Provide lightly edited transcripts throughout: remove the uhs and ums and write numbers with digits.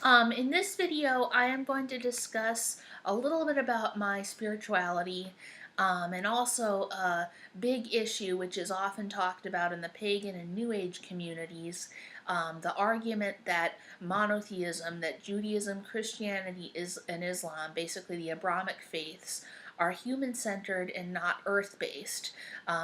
In this video, I am going to discuss a little bit about my spirituality and also a big issue which is often talked about in the pagan and New Age communities, the argument that monotheism, that Judaism, Christianity, and Islam, basically the Abrahamic faiths, are human-centered and not earth-based,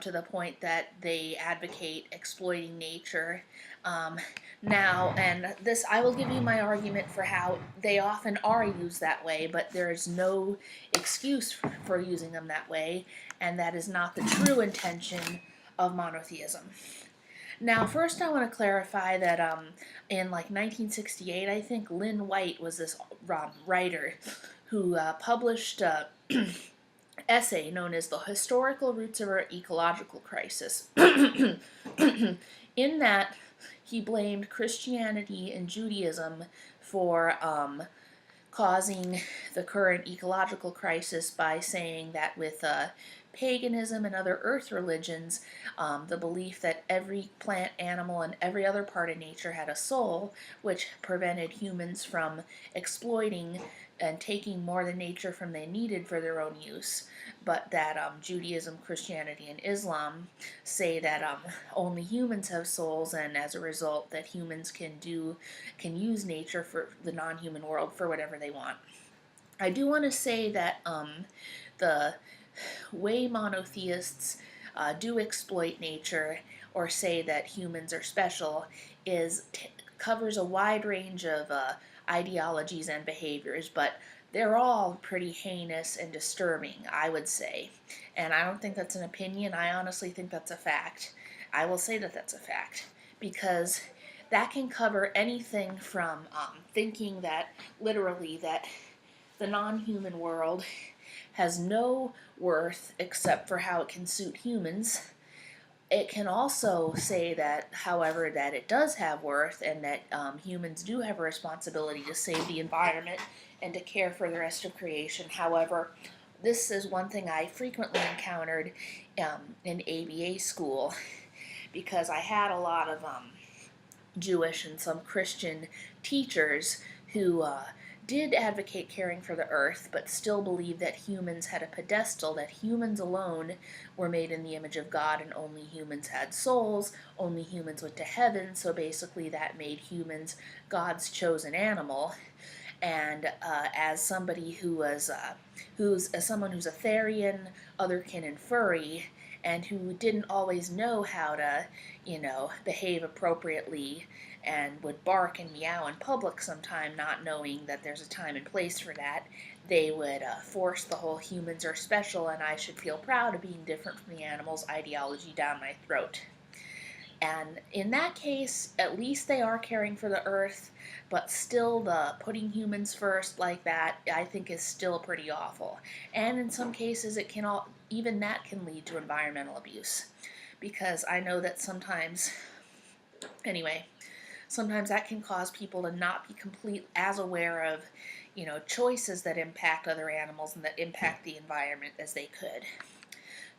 to the point that they advocate exploiting nature. And this, I will give you my argument for how they often are used that way, but there is no excuse for using them that way, and that is not the true intention of monotheism. Now, first I want to clarify that in like 1968, I think Lynn White was this writer who published essay known as The Historical Roots of Our Ecological Crisis. In that, he blamed Christianity and Judaism for causing the current ecological crisis by saying that with paganism and other earth religions, the belief that every plant, animal, and every other part of nature had a soul, which prevented humans from exploiting and taking more than nature from they needed for their own use, but that Judaism, Christianity, and Islam say that only humans have souls, and as a result, that humans can use nature for the non-human world for whatever they want. I do want to say that the way monotheists do exploit nature or say that humans are special covers a wide range of ideologies and behaviors, but they're all pretty heinous and disturbing, I would say. And I don't think that's an opinion. I honestly think that's a fact. I will say that that's a fact because that can cover anything from thinking that literally that the non-human world has no worth except for how it can suit humans. It can also say that, however, that it does have worth and that humans do have a responsibility to save the environment and to care for the rest of creation. However, this is one thing I frequently encountered in ABA school because I had a lot of Jewish and some Christian teachers who did advocate caring for the earth, but still believed that humans had a pedestal, that humans alone were made in the image of God and only humans had souls, only humans went to heaven, so basically that made humans God's chosen animal. And as somebody who's someone who's a Therian, otherkin, and furry, and who didn't always know how to, behave appropriately and would bark and meow in public sometime, not knowing that there's a time and place for that, they would force the whole humans are special and I should feel proud of being different from the animals ideology down my throat. And in that case, at least they are caring for the earth, but still the putting humans first like that, I think is still pretty awful. And in some cases, even that can lead to environmental abuse. Because I know that sometimes that can cause people to not be as aware of, choices that impact other animals and that impact the environment as they could.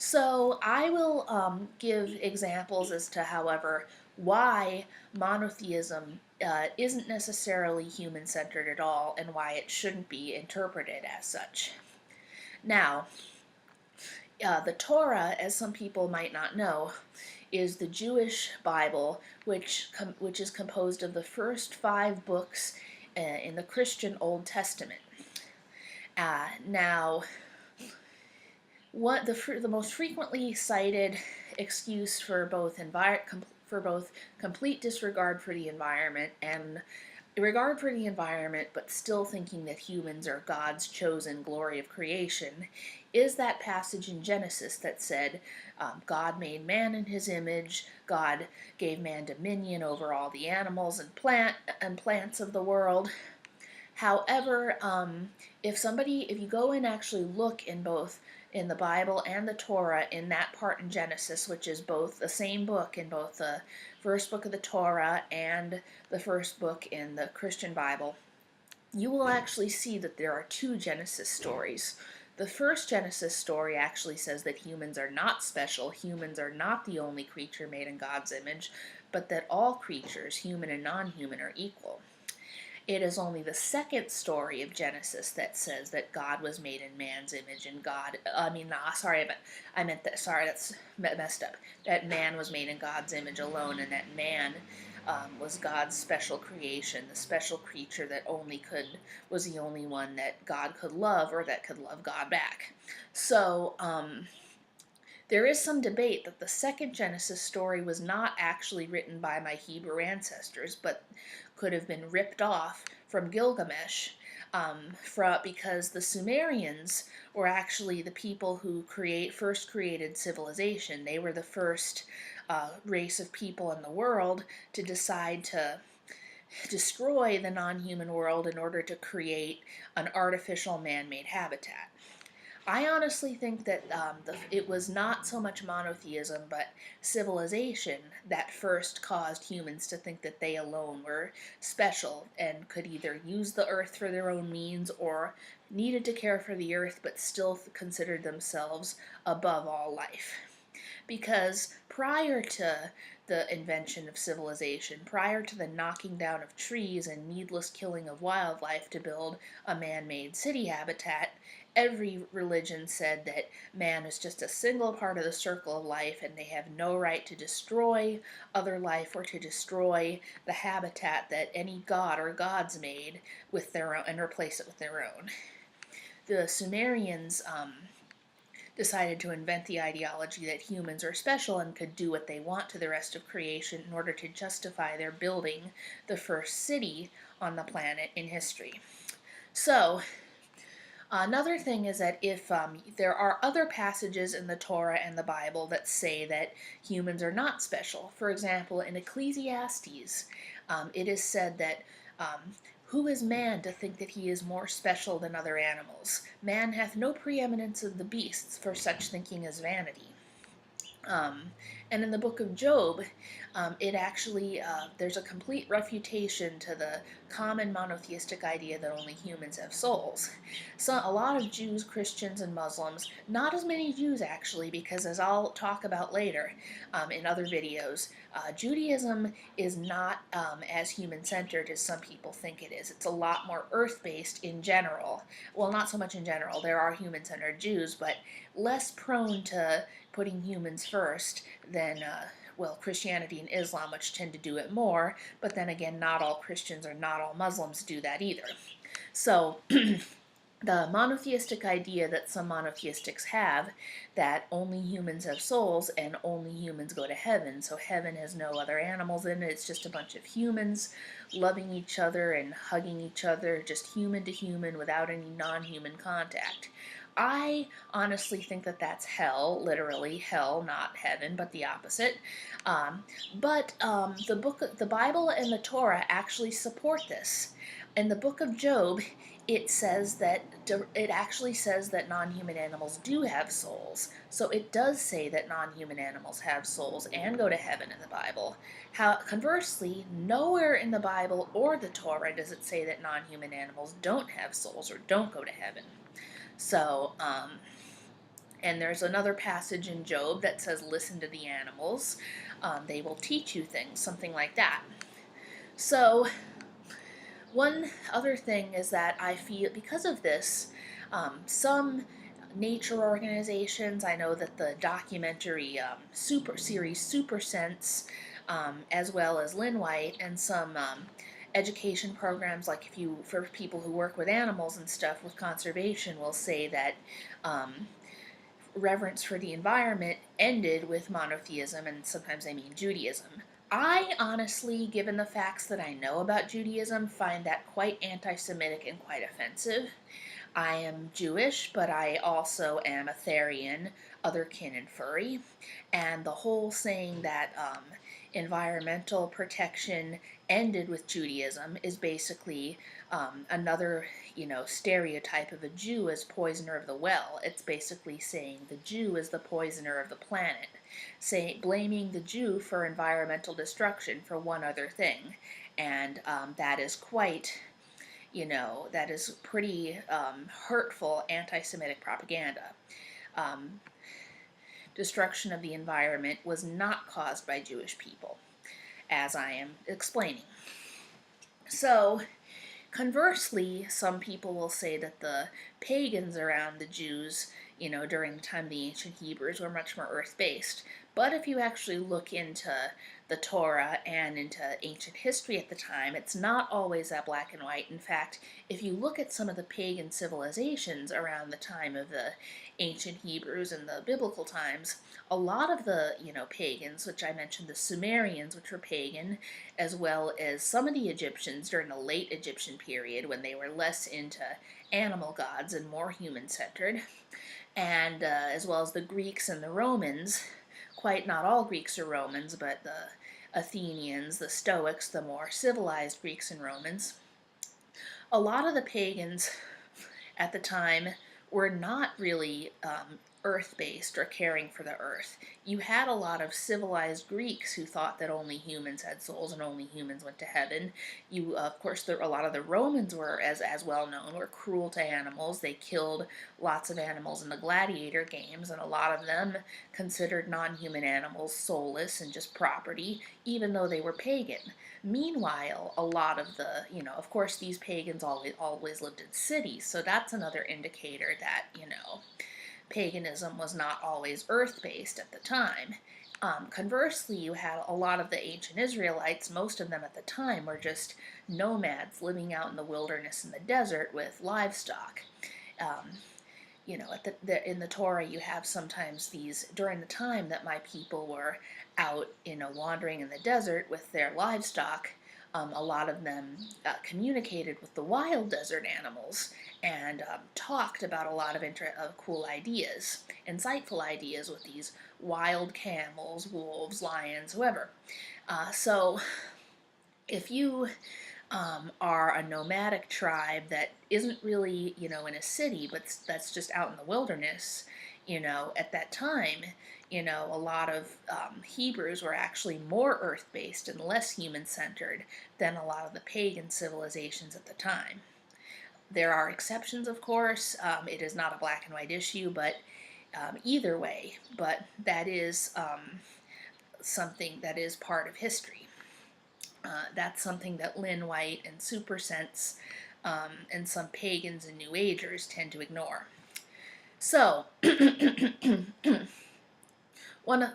So I will give examples as to, however, why monotheism isn't necessarily human-centered at all and why it shouldn't be interpreted as such. Now, the Torah, as some people might not know, is the Jewish Bible, which is composed of the first 5 books in the Christian Old Testament. Now, what the most frequently cited excuse for both complete disregard for the environment and regard for the environment, but still thinking that humans are God's chosen glory of creation, is that passage in Genesis that said, God made man in his image, God gave man dominion over all the animals and plants of the world. However, if you go and actually look in both in the Bible and the Torah in that part in Genesis, which is both the same book in both the first book of the Torah and the first book in the Christian Bible, you will actually see that there are 2 Genesis stories. The first Genesis story actually says that humans are not special, humans are not the only creature made in God's image, but that all creatures, human and non-human, are equal. It is only the second story of Genesis that says that God was made in man's image, and that's messed up. That man was made in God's image alone, and that man was God's special creation, the special creature that was the only one that God could love, or that could love God back. So, there is some debate that the second Genesis story was not actually written by my Hebrew ancestors, but could have been ripped off from Gilgamesh, because the Sumerians were actually the people who first created civilization. They were the first race of people in the world to decide to destroy the non-human world in order to create an artificial man-made habitat. I honestly think that it was not so much monotheism, but civilization that first caused humans to think that they alone were special and could either use the earth for their own means or needed to care for the earth but still considered themselves above all life. Because prior to the invention of civilization, prior to the knocking down of trees and needless killing of wildlife to build a man-made city habitat, every religion said that man is just a single part of the circle of life and they have no right to destroy other life or to destroy the habitat that any god or gods made with their own and replace it with their own. The Sumerians decided to invent the ideology that humans are special and could do what they want to the rest of creation in order to justify their building the first city on the planet in history. So, another thing is that if there are other passages in the Torah and the Bible that say that humans are not special. For example, in Ecclesiastes, it is said that who is man to think that he is more special than other animals? Man hath no preeminence of the beasts, for such thinking is vanity. And in the book of Job, there's a complete refutation to the common monotheistic idea that only humans have souls. So a lot of Jews, Christians, and Muslims, not as many Jews actually, because as I'll talk about later in other videos, Judaism is not as human-centered as some people think it is. It's a lot more earth-based in general. Well, not so much in general. There are human-centered Jews, but less prone to putting humans first than, Christianity and Islam, which tend to do it more, but then again, not all Christians or not all Muslims do that either. So, the monotheistic idea that some monotheistics have, that only humans have souls and only humans go to heaven, so heaven has no other animals in it, it's just a bunch of humans loving each other and hugging each other, just human to human without any non-human contact. I honestly think that that's hell, literally hell, not heaven, but the opposite. The Bible and the Torah actually support this. In the book of Job, it actually says that non-human animals do have souls. So it does say that non-human animals have souls and go to heaven in the Bible. Conversely, nowhere in the Bible or the Torah does it say that non-human animals don't have souls or don't go to heaven. So, and there's another passage in Job that says, listen to the animals. They will teach you things, something like that. So, one other thing is that I feel, because of this, some nature organizations, I know that the documentary series Super Sense, as well as Lynn White, and some education programs, like for people who work with animals and stuff with conservation, will say that reverence for the environment ended with monotheism, and sometimes they mean Judaism. I honestly, given the facts that I know about Judaism, find that quite anti-Semitic and quite offensive. I am Jewish, but I also am a Therian, otherkin, and furry. And the whole saying that environmental protection ended with Judaism is basically another, stereotype of a Jew as poisoner of the well. It's basically saying the Jew is the poisoner of the planet, blaming the Jew for environmental destruction for one other thing. And that is quite, that is pretty hurtful anti-Semitic propaganda. Destruction of the environment was not caused by Jewish people, as I am explaining. So, Conversely, some people will say that the pagans around the Jews, during the time of the ancient Hebrews, were much more earth-based. But if you actually look into the Torah and into ancient history at the time, it's not always that black and white. In fact, if you look at some of the pagan civilizations around the time of the ancient Hebrews and the biblical times, a lot of the, pagans, which I mentioned, the Sumerians, which were pagan, as well as some of the Egyptians during the late Egyptian period when they were less into animal gods and more human-centered, and as well as the Greeks and the Romans. Quite not all Greeks are Romans, but the Athenians, the Stoics, the more civilized Greeks and Romans. A lot of the pagans at the time were not really earth-based or caring for the earth. You had a lot of civilized Greeks who thought that only humans had souls and only humans went to heaven. Of course, a lot of the Romans were, as well known, were cruel to animals. They killed lots of animals in the gladiator games, and a lot of them considered non-human animals soulless and just property, even though they were pagan. Meanwhile, a lot of the, of course, these pagans always lived in cities, so that's another indicator that, paganism was not always earth-based at the time. Conversely, you had a lot of the ancient Israelites. Most of them at the time were just nomads living out in the wilderness and the desert with livestock. In the Torah, you have sometimes these, during the time that my people were out, wandering in the desert with their livestock, a lot of them communicated with the wild desert animals and talked about a lot of cool ideas, insightful ideas with these wild camels, wolves, lions, whoever. So if you are a nomadic tribe that isn't really, in a city, but that's just out in the wilderness, at that time, a lot of Hebrews were actually more earth-based and less human-centered than a lot of the pagan civilizations at the time. There are exceptions, of course. It is not a black and white issue, but either way, but that is something that is part of history. That's something that Lynn White and Supersense and some pagans and New Agers tend to ignore. So, the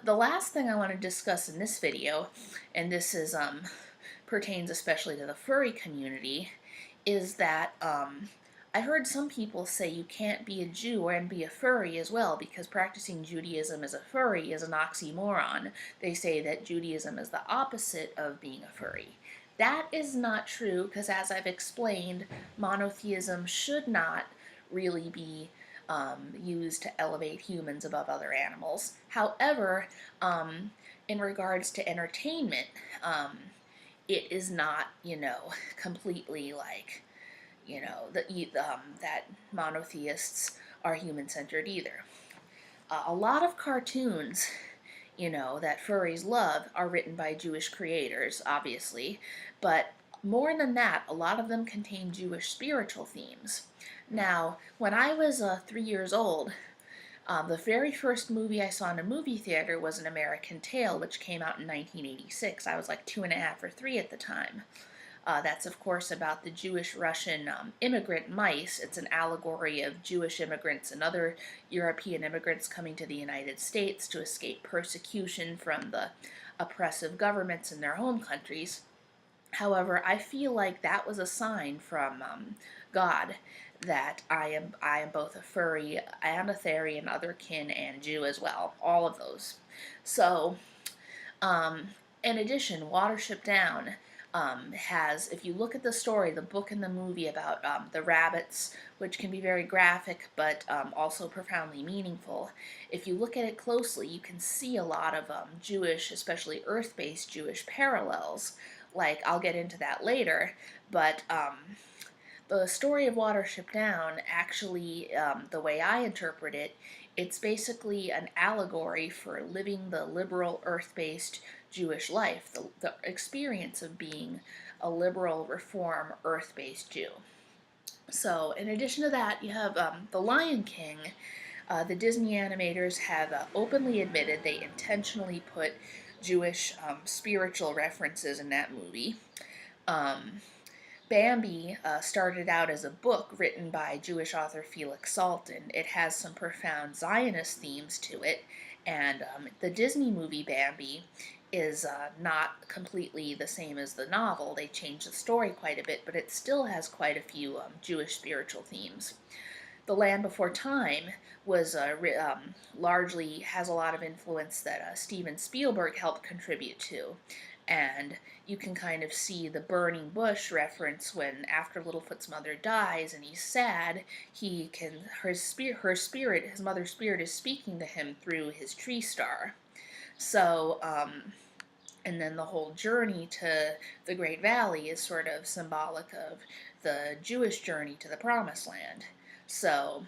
last thing I want to discuss in this video, and this is pertains especially to the furry community, is that I heard some people say you can't be a Jew and be a furry as well, because practicing Judaism as a furry is an oxymoron. They say that Judaism is the opposite of being a furry. That is not true, because as I've explained, monotheism should not really be used to elevate humans above other animals. However, in regards to entertainment, it is not, completely like, that monotheists are human-centered either. A lot of cartoons, that furries love are written by Jewish creators, obviously, but more than that, a lot of them contain Jewish spiritual themes. Now, when I was 3 years old, the very first movie I saw in a movie theater was An American Tail, which came out in 1986. I was like 2.5 or 3 at the time. That's, of course, about the Jewish-Russian immigrant mice. It's an allegory of Jewish immigrants and other European immigrants coming to the United States to escape persecution from the oppressive governments in their home countries. However, I feel like that was a sign from God that I am both a furry, Anti-Therian, otherkin, and Jew as well. All of those. So, in addition, Watership Down has, if you look at the story, the book and the movie about the rabbits, which can be very graphic but also profoundly meaningful, if you look at it closely, you can see a lot of Jewish, especially earth-based Jewish parallels. Like, I'll get into that later, but the story of Watership Down, actually, the way I interpret it, it's basically an allegory for living the liberal, earth-based Jewish life, the experience of being a liberal, reform, earth-based Jew. So, in addition to that, you have The Lion King. The Disney animators have openly admitted they intentionally put Jewish spiritual references in that movie. Bambi started out as a book written by Jewish author Felix Salten. It has some profound Zionist themes to it, and the Disney movie Bambi is not completely the same as the novel. They changed the story quite a bit, but it still has quite a few Jewish spiritual themes. The Land Before Time was largely has a lot of influence that Steven Spielberg helped contribute to, and you can kind of see the burning bush reference when after Littlefoot's mother dies and he's sad, he can his mother's spirit is speaking to him through his tree star. So and then the whole journey to the Great Valley is sort of symbolic of the Jewish journey to the Promised Land. So,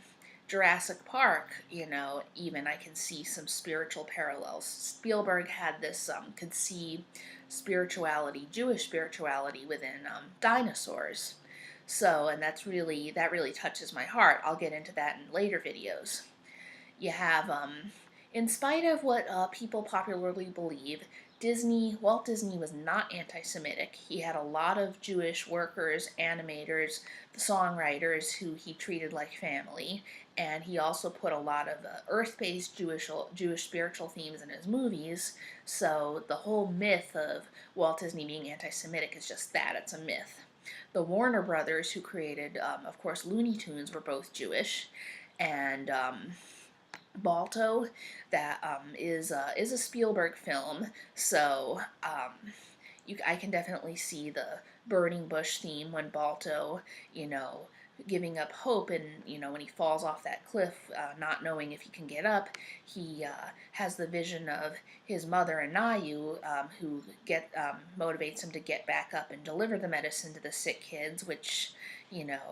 Jurassic Park, even I can see some spiritual parallels. Spielberg had this, could see spirituality, Jewish spirituality within dinosaurs. So, and that really touches my heart. I'll get into that in later videos. You have, in spite of what people popularly believe, Walt Disney was not anti-Semitic. He had a lot of Jewish workers, animators, songwriters who he treated like family, and he also put a lot of earth-based Jewish spiritual themes in his movies. So the whole myth of Walt Disney being anti-Semitic is just that, it's a myth. The Warner Brothers, who created, of course, Looney Tunes, were both Jewish, and Balto, that is a Spielberg film, so I can definitely see the burning bush theme when Balto, giving up hope, and when he falls off that cliff, not knowing if he can get up, he has the vision of his mother and Nayu, who motivates him to get back up and deliver the medicine to the sick kids, which,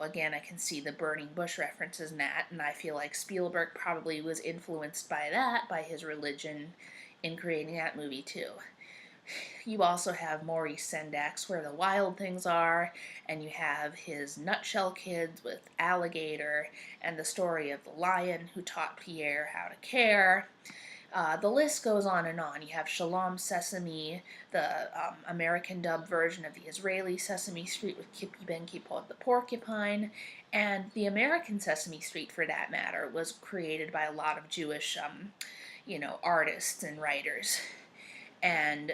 again, I can see the burning bush references in that, and I feel like Spielberg probably was influenced by that, by his religion, in creating that movie too. You also have Maurice Sendak's Where the Wild Things Are, and you have his Nutshell Kids with Alligator, and the story of the lion who taught Pierre how to care. The list goes on and on. You have Shalom Sesame, the American dubbed version of the Israeli Sesame Street with Kippy Ben Kippot the porcupine, and the American Sesame Street, for that matter, was created by a lot of Jewish, artists and writers. And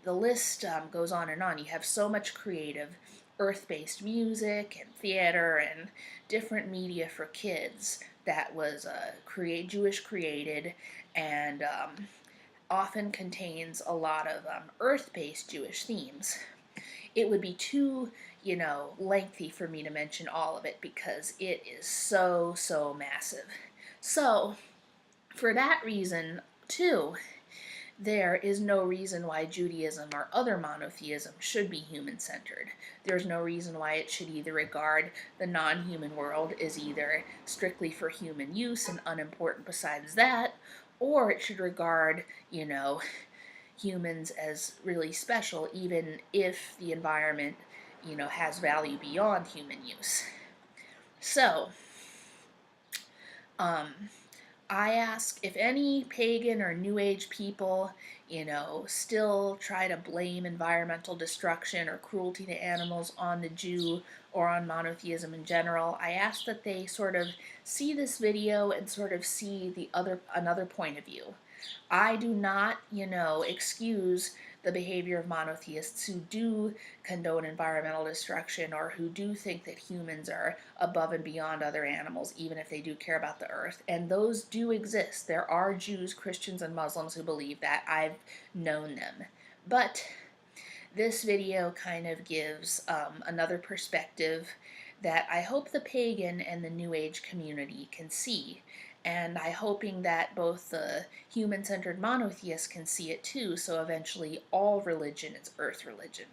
the list goes on and on. You have so much creative earth-based music and theater and different media for kids that was Jewish created, and often contains a lot of earth-based Jewish themes. It would be too, lengthy for me to mention all of it because it is so, so massive. So, for that reason, too, there is no reason why Judaism or other monotheism should be human-centered. There's no reason why it should either regard the non-human world as either strictly for human use and unimportant besides that, or it should regard, humans as really special, even if the environment, has value beyond human use. So, I ask if any pagan or New Age people, still try to blame environmental destruction or cruelty to animals on the Jew or on monotheism in general, I ask that they sort of see this video and sort of see another point of view. I do not, excuse the behavior of monotheists who do condone environmental destruction or who do think that humans are above and beyond other animals, even if they do care about the earth. And those do exist. There are Jews, Christians, and Muslims who believe that. I've known them. But this video kind of gives another perspective that I hope the pagan and the New Age community can see. And I'm hoping that both the human-centered monotheists can see it too, so eventually all religion is earth religion.